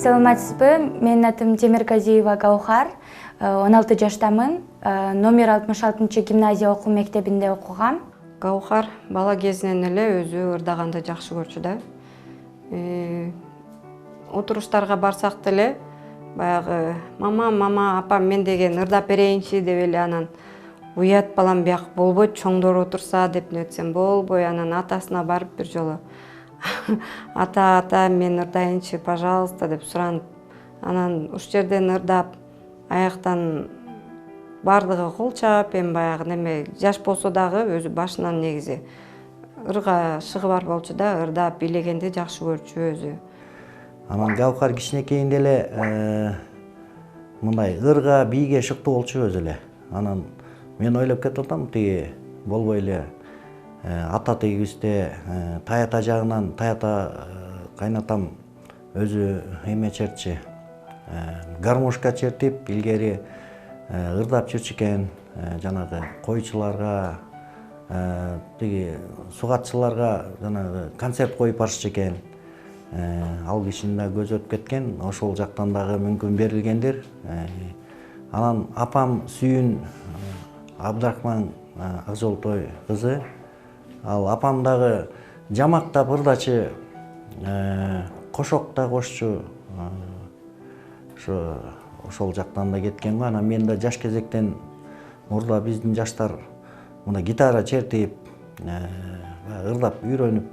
Саламатсызбы, менин атым Темиргазиева Гаухар, 16 жаштамын, номер 66 гимназия окуу мектебинде окугам. Гаухар бала кезинен эле өзү ырдаганды жакшы көрчү да. Отуруштарга барсак деле баягы мама, апам мен деген ырдап берейинчи деп эле анан уят балам бияк болбойт, чоңдор отурса деп нетсем болбой, анан атасына барып бир жолу ата мен ырдайынчы, пожалуйста деп суранып, анан уш жерден ырдап, аяктан бардыгы кулчап, эми баягы неме жаш болсо дагы өзү башынан негизи ырга шыгы бар болчу да, ырдап бийлегенди жакшы көрчү өзү. Анан Гаухар кичинекейинде эле мындай ырга, бийге шыктуу болчу өзү эле. Анан мен ойлоп кетип атам, тиги болбой эле ата тегибизде таята жагынан, таята кайнатам өзү эме чертчи, гармошка чертип, илгери ырдап жүрчү экен, жанагы койчуларга, тиги сугатчыларга жанагы концерт коюп барышчу экен. Ал кишинин да көзү өтүп кеткен, ошол жактан дагы мүмкүн берилгендир. Анан апам Сүйүн Абдрахман Акжолтой кызы, ал апам дагы жамактап ырдачы, кошок да кошчу, ошол жактан да кеткен го. Анан мен да жаш кезектен мурда биздин жаштар мына гитара чертип, ырдап үйрөнүп,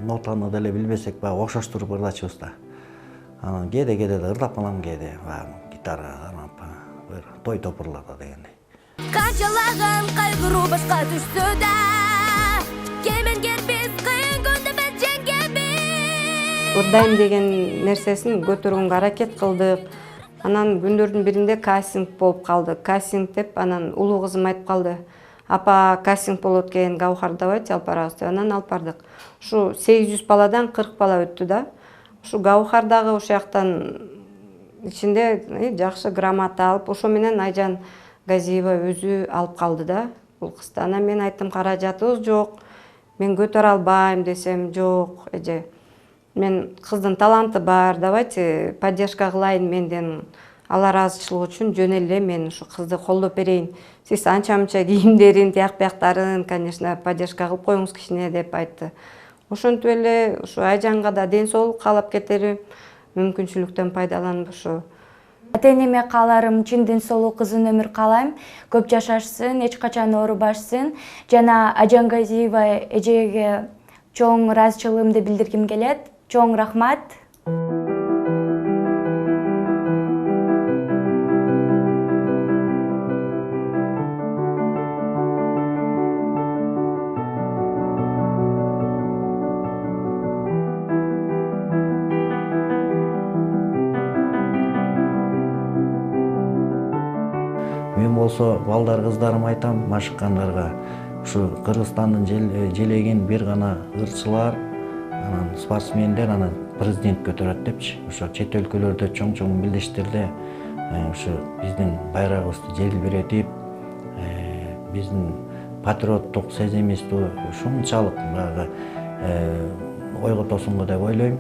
нотаны деле билбесек баягы окшоштуруп ырдачыбыз да. Анан кээде да ырдап калам, кээде гитара бир той топурларда дегендей. Канчалаган кайгыруу башка түштү да, кемингер биз кыйын күндө биз жеңгебиз. Ырдайм деген нерсесин көтөргөнгө аракет кылдык. Анан күндөрдүн биринде кастинг болуп калды. Кастинг деп анан улуу кызым айтып калды. Апа, кастинг болот экен, Гаухар давайте алып барабыз деп анан алып бардык. Ушу 800 баладан 40 бала өттү да. Ушу Гаухар дагы ошол жактан ичинде жакшы грамота алып, ошо менен Айжан Газиева өзү алып калды да бул кызды. Анан мен айттым, каражатыбыз жок, мен көтөрө албайм десем, жок, эже. Мен кыздын таланты бар, давайте поддержка кылайын менден. Ала ыраазычылык үчүн жөн эле мен ушу кызды колдоп берейин. Сиз анча-мынча кийимдерин, тияк-бияктарын, конечно, поддержка кылып коюңуз кичине деп айтты. Ошентип эле ушу Айжанга да ден соолук каалап кетерим, мүмкүнчүлүктөн пайдаланып ушу. Ата-энеме кааларым чын ден соолук, узун өмүр каалайм, көп жашашсын, эч качан оорубашсын. Жана Айжан Газиева эжеге чоң ыраазычылыгымды билдиргим келет. Чоң рахмат. Мен болсо балдар кыздарыма айтам, машыккандарга, ушу Кыргызстандын желегин бир гана ырчылар, анан спортсмендер, анан президент көтөрөт депчи. Ошо чет өлкөлөрдө чоң мелдештерде ушу биздин байрагыбызды желбиретип, биздин патриоттук сезимибизди ушунчалык баягы ойготосуңго деп ойлойм.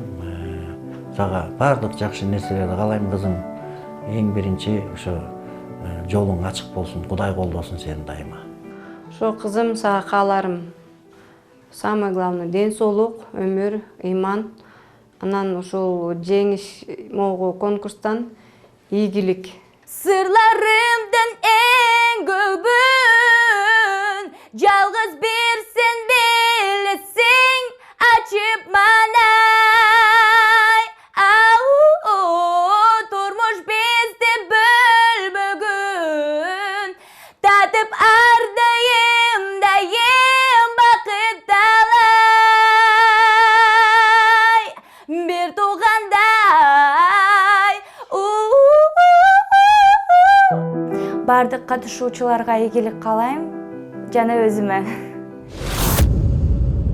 Сага баардык жакшы нерселерди каалайм, кызым. Эң биринчи ошо жолуң ачык болсун, Кудай колдосун сени дайыма. Ошо кызым, сага кааларым самое главное ден соолук, өмүр, ыйман. Анан ушул жеңиш могу конкурстан ийгилик. Сырларымдын эң көбүн жалгыз бир сен билесиң, ачып манай. Турмуш бизди бөлбөгүн, татып ар дайым бакыт талай, бир туугандай. Бардык катышуучуларга ийгилик каалайм, жана өзүмө.